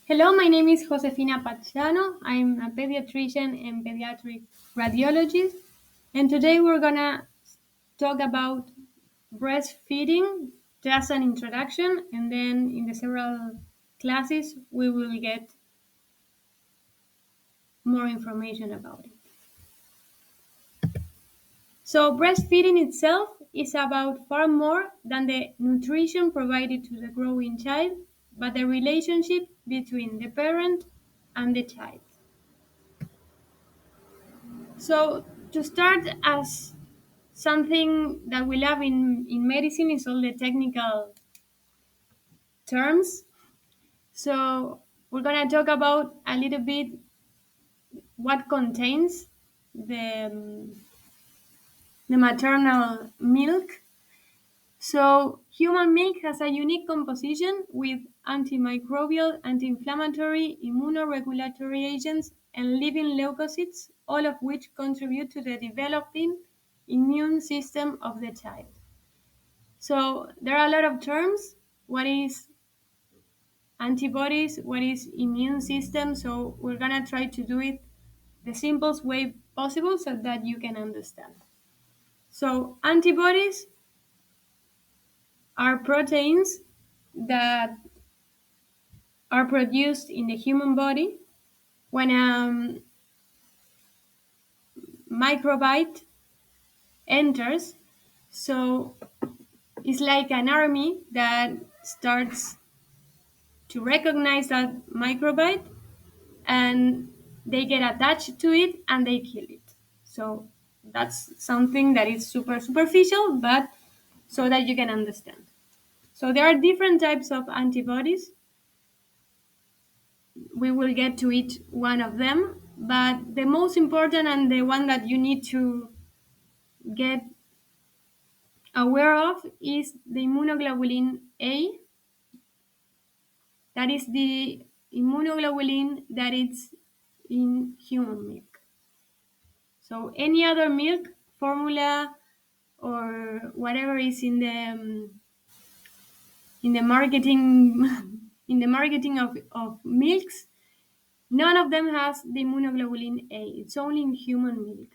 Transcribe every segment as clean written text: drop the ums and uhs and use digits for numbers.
Hello, my name is Josefina Pachano. I'm a pediatrician and pediatric radiologist, and today we're gonna talk about breastfeeding, just an introduction, and then in the several classes we will get more information about it. So, breastfeeding itself is about far more than the nutrition provided to the growing child, but the relationship between the parent and the child. So to start, as something that we love in medicine is all the technical terms. So we're gonna talk about a little bit what contains the, the maternal milk. So human milk has a unique composition with antimicrobial, anti-inflammatory, immunoregulatory agents, and living leukocytes, all of which contribute to the developing immune system of the child. So there are a lot of terms. What is antibodies? What is immune system? So we're gonna try to do it the simplest way possible so that you can understand. So antibodies are proteins that are produced in the human body when a microbyte enters. So it's like an army that starts to recognize that microbyte and they get attached to it and they kill it. So that's something that is super superficial, but so that you can understand. So there are different types of antibodies. We will get to each one of them, but the most important and the one that you need to get aware of is the immunoglobulin A. That is the immunoglobulin that is in human milk. So any other milk formula or whatever is in the marketing in the marketing of milks, none of them has the immunoglobulin A. It's only in human milk.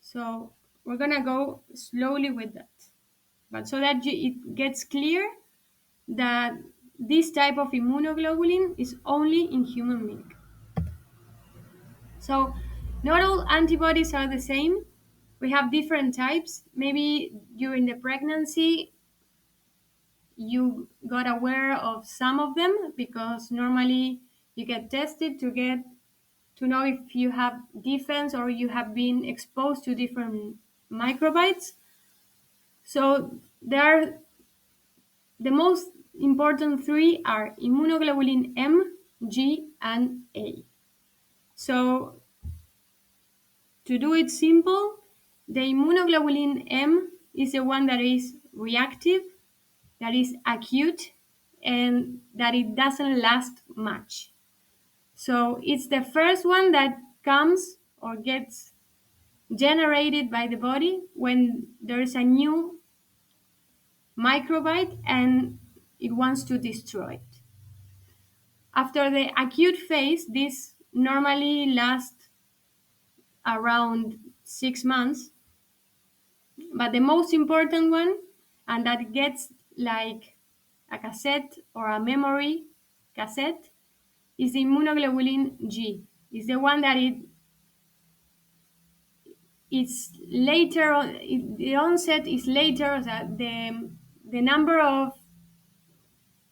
So we're gonna go slowly with that, but so that it gets clear that this type of immunoglobulin is only in human milk. So not all antibodies are the same. We have different types. Maybe during the pregnancy you got aware of some of them because normally you get tested to know if you have defense or you have been exposed to different microbites. So there are the most important three are immunoglobulin M, G, and A. So to do it simple, the immunoglobulin M is the one that is reactive, that is acute, and that it doesn't last much. So it's the first one that comes or gets generated by the body when there is a new microbyte and it wants to destroy it. After the acute phase, this normally lasts around 6 months, but the most important one, and that gets like a cassette or a memory cassette, is the immunoglobulin G. Is the one that it's later on, the onset is later, that the number of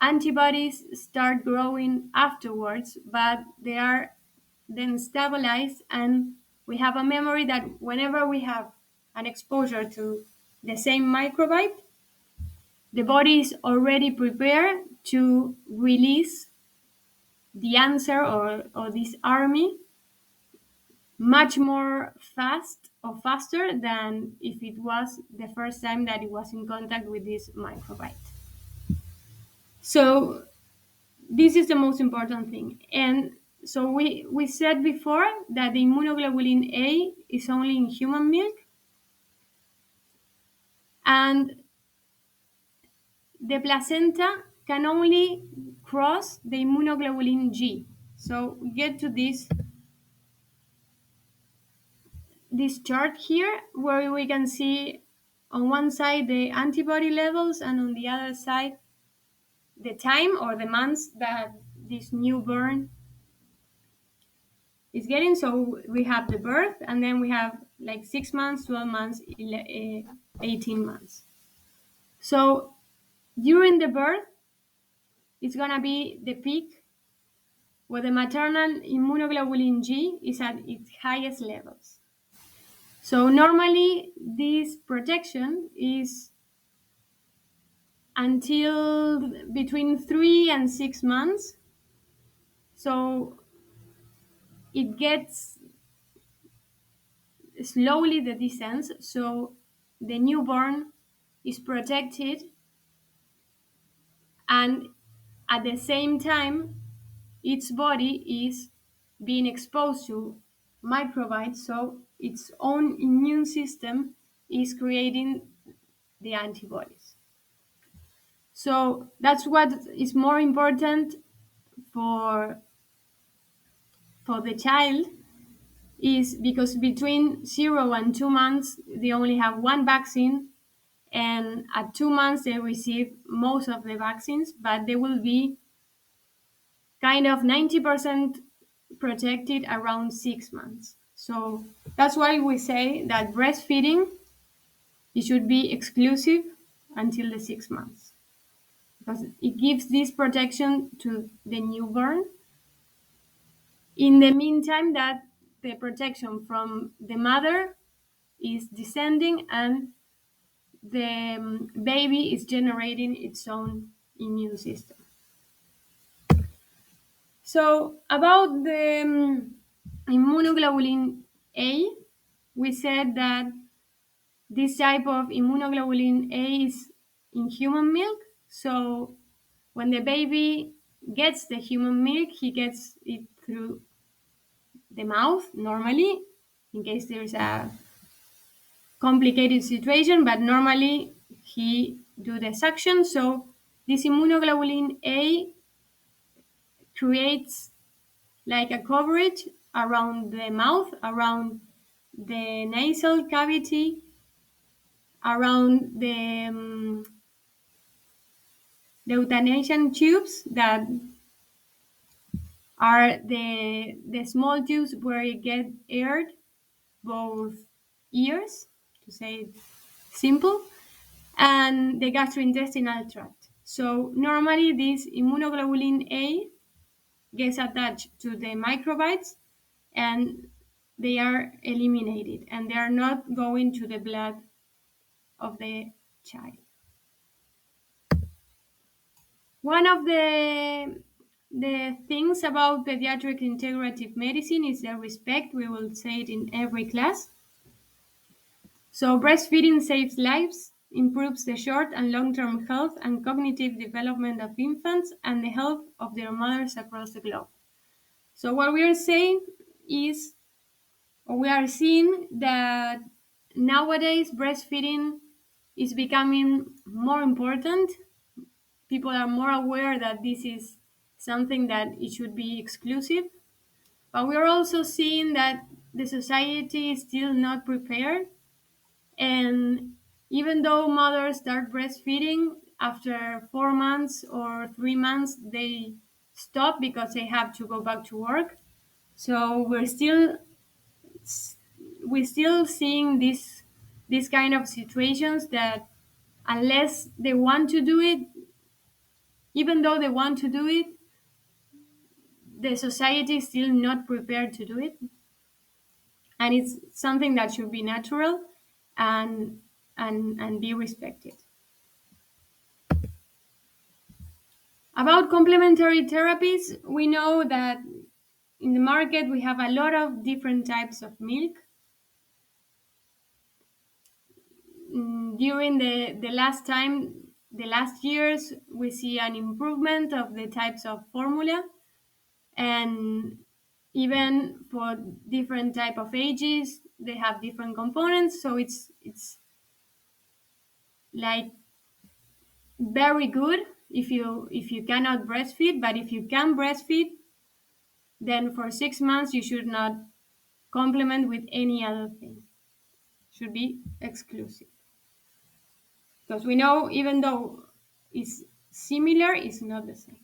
antibodies start growing afterwards, but they are then stabilized, and we have a memory that whenever we have an exposure to the same microbyte, the body is already prepared to release the answer or this army much more fast or faster than if it was the first time that it was in contact with this microbyte. So this is the most important thing. And so we said before that the immunoglobulin A is only in human milk, and the placenta can only cross the immunoglobulin G. So we get to this chart here where we can see on one side the antibody levels and on the other side the time or the months that this newborn is getting. So we have the birth, and then we have like 6 months, 12 months, 18 months. So during the birth, it's gonna be the peak where the maternal immunoglobulin G is at its highest levels. So normally this protection is until between 3 and 6 months. So it gets slowly the descends. So the newborn is protected, and at the same time its body is being exposed to microbes, so its own immune system is creating the antibodies. So that's what is more important for for the child, is because between 0 and 2 months they only have one vaccine, and at 2 months they receive most of the vaccines, but they will be kind of 90% protected around 6 months. So that's why we say that breastfeeding, it should be exclusive until the 6 months, because it gives this protection to the newborn. In the meantime, that the protection from the mother is descending, and the baby is generating its own immune system. So about the immunoglobulin A, we said that this type of immunoglobulin A is in human milk. So when the baby gets the human milk, he gets it through the mouth normally, in case there's a complicated situation, but normally he do the suction. So this immunoglobulin A creates like a coverage around the mouth, around the nasal cavity, around the euthanasia tubes that are the small tubes where you get aired both ears, to say it simple, and the gastrointestinal tract. So normally this immunoglobulin A gets attached to the microbites, and they are eliminated, and they are not going to the blood of the child. One of the things about pediatric integrative medicine is the respect. We will say it in every class. So breastfeeding saves lives, improves the short and long-term health and cognitive development of infants, and the health of their mothers across the globe. So what we are saying is, or we are seeing that nowadays breastfeeding is becoming more important. People are more aware that this is something that it should be exclusive. But we are also seeing that the society is still not prepared. And even though mothers start breastfeeding, after 4 months or 3 months, they stop because they have to go back to work. So we're still seeing this kind of situations that unless they want to do it, even though they want to do it, the society is still not prepared to do it, and it's something that should be natural and and be respected. About complementary therapies, we know that in the market we have a lot of different types of milk. During the last years, we see an improvement of the types of formula, and even for different type of ages, they have different components. So it's like very good. if you cannot breastfeed. But if you can breastfeed, then for 6 months you should not complement with any other thing. Should be exclusive, because we know even though it's similar, it's not the same.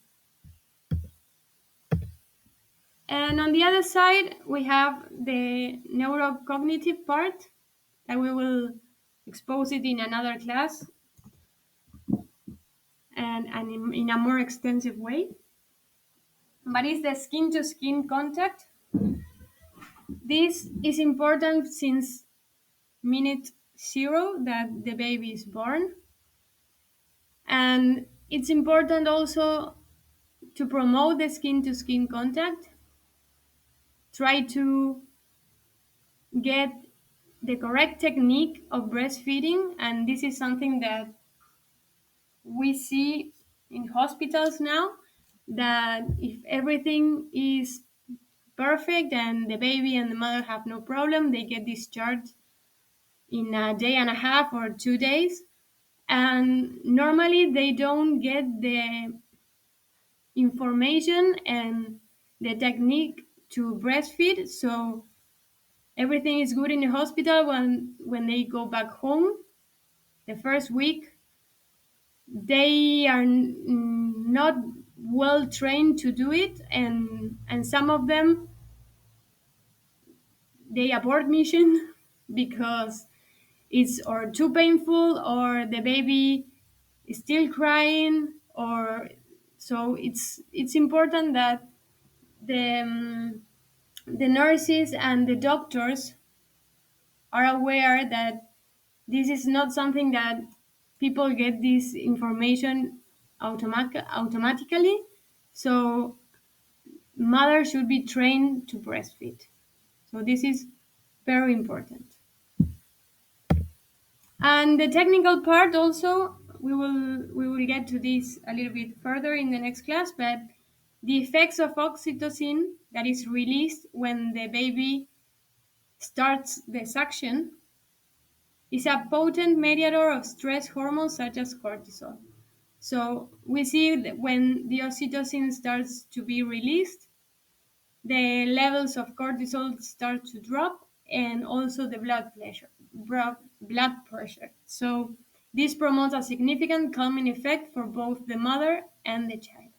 And on the other side, we have the neurocognitive part that we will expose it in another class, and in a more extensive way. But it's the skin to skin contact. This is important since minute zero that the baby is born. And it's important also to promote the skin to skin contact. Try to get the correct technique of breastfeeding, and this is something that we see in hospitals now, that if everything is perfect and the baby and the mother have no problem, they get discharged in a day and a half or 2 days. And normally they don't get the information and the technique to breastfeed. So everything is good in the hospital. When they go back home, the first week, they are not well trained to do it, and some of them, they abort mission because it's or too painful, or the baby is still crying, or so it's important that the nurses and the doctors are aware that this is not something that people get this information automatically. So mothers should be trained to breastfeed. So this is very important. And the technical part also, we will get to this a little bit further in the next class, but the effects of oxytocin that is released when the baby starts the suction is a potent mediator of stress hormones such as cortisol. So we see that when the oxytocin starts to be released, the levels of cortisol start to drop, and also the blood pressure. So this promotes a significant calming effect for both the mother and the child.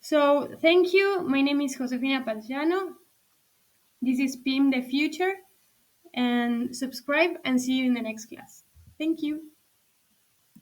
So thank you. My name is Josefina Pagliano. This is PIM the Future, and subscribe and see you in the next class. Thank you.